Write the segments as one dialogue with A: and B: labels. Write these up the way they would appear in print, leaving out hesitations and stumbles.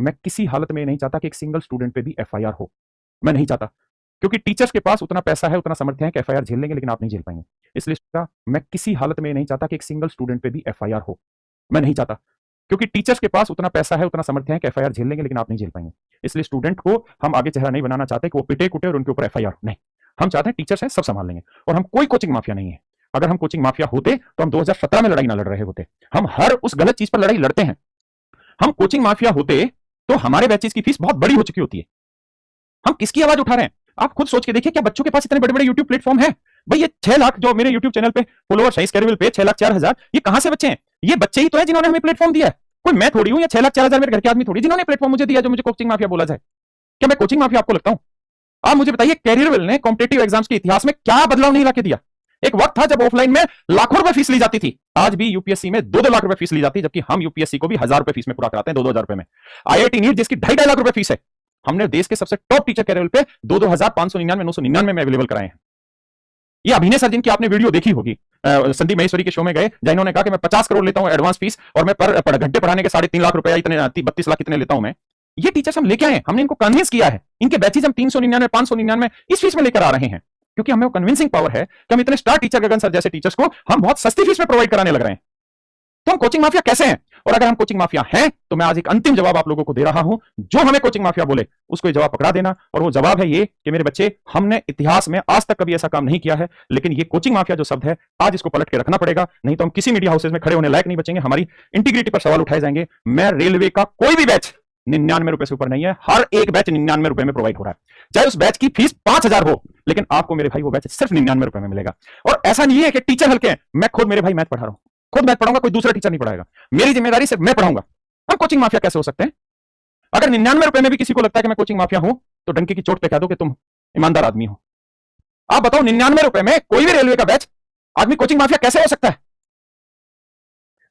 A: मैं किसी हालत में नहीं चाहता कि एक सिंगल स्टूडेंट पे भी एफआईआर हो। मैं नहीं चाहता, क्योंकि टीचर्स के पास उतना पैसा है, उतना सामर्थ्य है कि एफआईआर झेल लेंगे, लेकिन आप नहीं झेल पाएंगे। इसलिए मैं किसी हालत में नहीं चाहता कि एक सिंगल स्टूडेंट पे भी एफआईआर हो। मैं नहीं चाहता, क्योंकि टीचर्स के पास उतना पैसा है, उतना सामर्थ्य है कि एफआईआर झेल लेंगे, लेकिन आप नहीं झेल पाएंगे। इसलिए स्टूडेंट को हम आगे चेहरा नहीं बनाना चाहते कि वो पिटे कुटे और उनके ऊपर एफआईआर नहीं। हम चाहते हैं टीचर्स हैं, सब संभाल लेंगे। और हम कोई कोचिंग माफिया नहीं है। अगर हम कोचिंग माफिया होते तो हम 2017 में लड़ाई ना लड़ रहे होते। हम हर उस गलत चीज पर लड़ाई लड़ते हैं। हम कोचिंग माफिया होते तो हमारे बैचेस की फीस बहुत बड़ी हो चुकी होती है। हम किसकी आवाज उठा रहे हैं? आप खुद सोच के देखिए, क्या बच्चों के पास इतने बड़े बड़े यूट्यूब प्लेटफॉर्म है? भाई ये 6 लाख जो मेरे यूट्यूब चैनल पे फॉलोअर्स है, इस कैरियर पे 6,04,000, ये कहां से बच्चे हैं? ये बच्चे ही तो है जिन्होंने हमें प्लेटफॉर्म दिया है। कोई मैं थोड़ी हूं, या 6,04,000 मेरे घर के आदमी थोड़ी जिन्होंने प्लेटफॉर्म मुझे दिया जो मुझे कोचिंग माफिया बोला जाए। क्या मैं कोचिंग माफिया आपको लगता हूं? आप मुझे बताइए, कैरियरवेल ने कॉम्पिटेटिव एग्जाम्स के इतिहास में क्या बदलाव नहीं लाके दिया? एक वक्त था जब ऑफलाइन में लाखों रुपए फीस ली जाती थी। आज भी यूपीएससी में 2-2 लाख रुपए फीस ली जाती है, जबकि हम यूपीएससी को भी 1,000 रुपए फीस में पूरा कराते हैं, 2-2 हजार रुपए में। आईआईटी नीट जिसकी 2.5 लाख रुपए फीस है, हमने देश के सबसे टॉप टीचर कैरियर पे 2,599 999 में अवेलेबल कराए हैं। ये अभिनय सर जिनकी आपने वीडियो देखी होगी, संदीप महेश्वरी के शो में गए, जहां इन्होंने कहा कि मैं 50 करोड़ लेता हूं एडवांस फीस, और मैं पर घंटे पढ़ाने के 3.5 लाख रुपए, इतने 32 लाख इतने लेता हूं मैं। ये टीचर्स हम लेके आए हैं, हमने इनको कन्विंस किया है। इनके बैचेज हम 399 599 इस फीस में लेकर आ रहे हैं, क्योंकि हमें वो कन्विंसिंग पावर है कि हम इतने स्टार टीचर गगन सर जैसे टीचर्स को हम बहुत सस्ती फीस में प्रोवाइड कराने लग रहे हैं। तो हम कोचिंग माफिया कैसे हैं? और अगर हम कोचिंग माफिया हैं तो मैं आज एक अंतिम जवाब आप लोगों को दे रहा हूं। जो हमें कोचिंग माफिया बोले उसको ये जवाब पकड़ा देना, और वो जवाब है ये कि मेरे बच्चे, हमने इतिहास में आज तक कभी ऐसा काम नहीं किया है, लेकिन ये कोचिंग माफिया जो शब्द है, आज इसको पलट के रखना पड़ेगा, नहीं तो हम किसी मीडिया हाउसेज में खड़े होने लायक नहीं बचेंगे। हमारी इंटीग्रिटी पर सवाल उठाए जाएंगे। मैं रेलवे का कोई भी बैच 99 रुपए से ऊपर नहीं है। हर एक बैच 99 रुपए में प्रोवाइड हो रहा है, चाहे उस बैच की फीस 5,000 हो, लेकिन आपको मेरे भाई वो बैच सिर्फ 99 रुपए में मिलेगा। और ऐसा नहीं है कि टीचर हल्के हैं। मैं खुद, मेरे भाई मैथ पढ़ा रहा हूं, खुद मैथ पढ़ाऊंगा, कोई दूसरा टीचर नहीं पढ़ाएगा। मेरी जिम्मेदारी सिर्फ मैं पढ़ाऊंगा। हम कोचिंग माफिया कैसे हो सकते हैं? अगर 99 रुपए में भी किसी को लगता है कि मैं कोचिंग माफिया हूं, तो डंके की चोट पे कह दो कि तुम ईमानदार आदमी हो। आप बताओ, 99 रुपए में कोई भी रेलवे का बैच आदमी कोचिंग माफिया कैसे हो सकता है?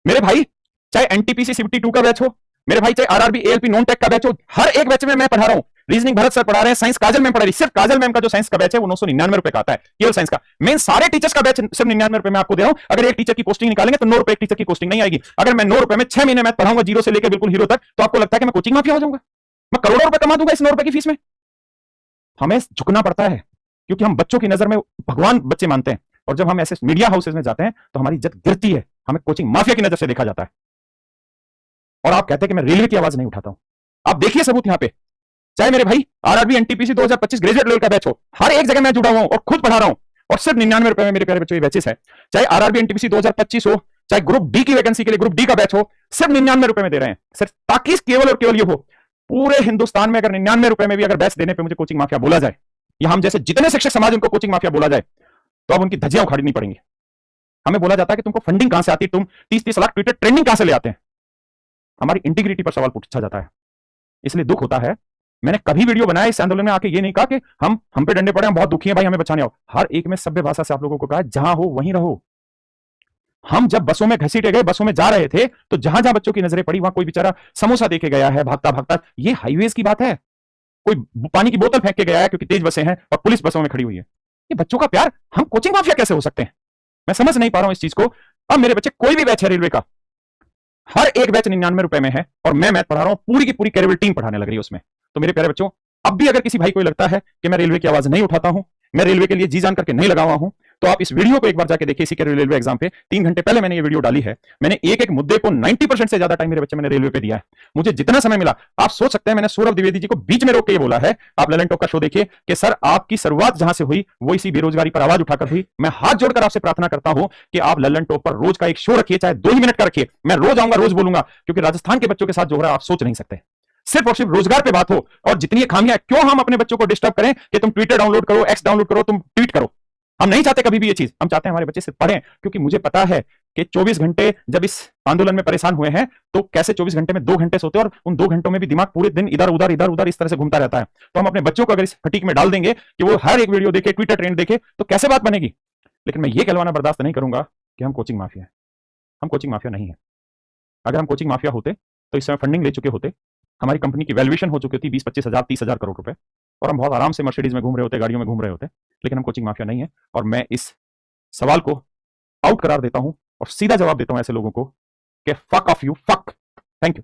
A: मेरे भाई, चाहे एनटीपीसी सीबीटी 2 का बैच हो, मेरे भाई चाहे आरआरबी एएलपी नॉन टेक का बैच हो, हर एक बैच में मैं पढ़ा रहा हूं। रीजनिंग भरत सर पढ़ा रहे हैं, साइंस काजल मैम पढ़ा रही है। सिर्फ काजल मैम का जो साइंस का बैच है वो 999 रुपए का आता है, केवल साइंस का। मैं सारे टीचर्स का बैच सिर्फ 99 रुपए में आपको दे रहा हूं। अगर एक टीचर की पोस्टिंग निकालेंगे तो 9 रुपए एक टीचर की पोस्टिंग नहीं आएगी। अगर मैं 9 रुपए में 6 महीने मैथ पढ़ाऊंगा, जीरो से लेकर बिल्कुल हीरो तक, तो आपको लगता है कि मैं कोचिंग माफिया हो जाऊंगा? मैं करोड़ों रुपए कमा दूंगा इस 9 रुपए की फीस में? हमें झुकना पड़ता है, क्योंकि हम बच्चों की नजर में भगवान बच्चे मानते हैं। और जब हम ऐसे मीडिया हाउसेज में जाते हैं तो हमारी इज्जत गिरती है, हमें कोचिंग माफिया की नजर से देखा जाता है। और आप कहते हैं कि मैं रेलवे की आवाज नहीं उठाता हूं। आप देखिए सबूत यहां पे, चाहे मेरे भाई आरआरबी एनटीपीसी 2025 ग्रेजुएट लेवल का बैच हो, हर एक जगह मैं जुड़ा हुआ हूं और खुद पढ़ा रहा हूं, और सिर्फ 99 रुपए में मेरे प्यारे बच्चों की बैचेस है। चाहे आरआरबी एनटीपीसी 2025 हो, चाहे ग्रुप डी की वैकेंसी के लिए ग्रुप डी का बैच हो, सिर्फ 99 रुपए में दे रहे हैं, सिर्फ ताकि केवल और केवल ये हो, पूरे हिंदुस्तान में अगर 99 रुपए में भी अगर बैच देने पर मुझे कोचिंग माफिया बोला जाए, या हम जैसे जितने शिक्षक समाज उनको कोचिंग माफिया बोला जाए, तो अब उनकी धज्जियां उखाड़नी पड़ेंगी। हमें बोला जाता है कि तुमको फंडिंग कहां से आती है, तुम 30-30 लाख ट्विटर ट्रेंडिंग कहां से ले आते हैं। हमारी इंटीग्रिटी पर सवाल पूछा जाता है, इसलिए दुख होता है। मैंने कभी वीडियो बनाया इस आंदोलन में आके ये नहीं कहा कि हम पे डंडे पड़े, हम बहुत दुखी हैं भाई, हमें बचाने आओ। हर एक में सभ्य भाषा से आप लोगों को कहा, जहां हो वहीं रहो। हम जब बसों में घसीटे गए, बसों में जा रहे थे, तो जहां जहां बच्चों की नजरें पड़ी वहां कोई बेचारा समोसा देके गया है भागता भागता। ये हाईवेज की बात है। कोई पानी की बोतल फेंक के गया है क्योंकि तेज बसें हैं और पुलिस बसों में खड़ी हुई है। ये बच्चों का प्यार, हम कोचिंग माफिया कैसे हो सकते हैं? मैं समझ नहीं पा रहा हूं इस चीज को। अब मेरे बच्चे, कोई भी बैच है रेलवे का, हर एक बैच 99 रुपए में है, और मैं मैथ पढ़ा रहा हूं, पूरी की पूरी कैरियर टीम पढ़ाने लग रही है उसमें। तो मेरे प्यारे बच्चों, अब भी अगर किसी भाई को लगता है कि मैं रेलवे की आवाज नहीं उठाता हूं, मैं रेलवे के लिए जी जान करके नहीं लगा हुआ हूं, तो आप इस वीडियो को एक बार जाके देखिए। इसी के रेलवे एग्जाम पे 3 घंटे पहले मैंने ये वीडियो डाली है। मैंने एक एक मुद्दे को 90% से ज्यादा टाइम मेरे बच्चे मैंने रेलवे पे दिया है। मुझे जितना समय मिला, आप सोच सकते हैं, मैंने सौरभ द्विवेदी जी को बीच में रोक के ये बोला है, आप ललन टॉक का शो देखिए, कि सर आपकी शुरुआत जहां से हुई वो इसी बेरोजगारी पर आवाज उठाकर हुई। मैं हाथ जोड़कर आपसे प्रार्थना करता हूं कि आप ललन टॉक पर रोज का एक शो रखिए, चाहे 2 ही मिनट का रखिए। मैं रोज आऊंगा, रोज बोलूंगा, क्योंकि राजस्थान के बच्चों के साथ जो हो रहा है आप सोच नहीं सकते। सिर्फ और सिर्फ रोजगार पे बात हो, और जितनी खामियां, क्यों हम अपने बच्चों को डिस्टर्ब करें कि तुम ट्विटर डाउनलोड करो, एक्स डाउनलोड करो, तुम ट्वीट करो। हम नहीं चाहते कभी भी ये चीज। हम चाहते हैं हमारे बच्चे सिर्फ पढ़ें, क्योंकि मुझे पता है कि 24 घंटे जब इस आंदोलन में परेशान हुए हैं, तो कैसे 24 घंटे में 2 घंटे सोते हैं, और उन 2 घंटों में भी दिमाग पूरे दिन इधर उधर इस तरह से घूमता रहता है। तो हम अपने बच्चों को अगर इस फटीक में डाल देंगे कि वो हर एक वीडियो देखे, ट्विटर ट्रेंड देखे, तो कैसे बात बनेगी? लेकिन मैं ये कहलवाना बर्दाश्त नहीं करूंगा कि हम कोचिंग माफिया हैं। हम कोचिंग माफिया नहीं है। अगर हम कोचिंग माफिया होते तो इस समय फंडिंग ले चुके होते, हमारी कंपनी की वैल्यूएशन हो चुकी होती 20-25 हजार 30 हजार करोड़ रुपए, और हम बहुत आराम से मर्सिडीज में घूम रहे होते, गाड़ियों में घूम रहे होते। लेकिन हम कोचिंग माफिया नहीं है। और मैं इस सवाल को आउट करार देता हूं और सीधा जवाब देता हूं ऐसे लोगों को कि fuck off you, fuck. Thank you.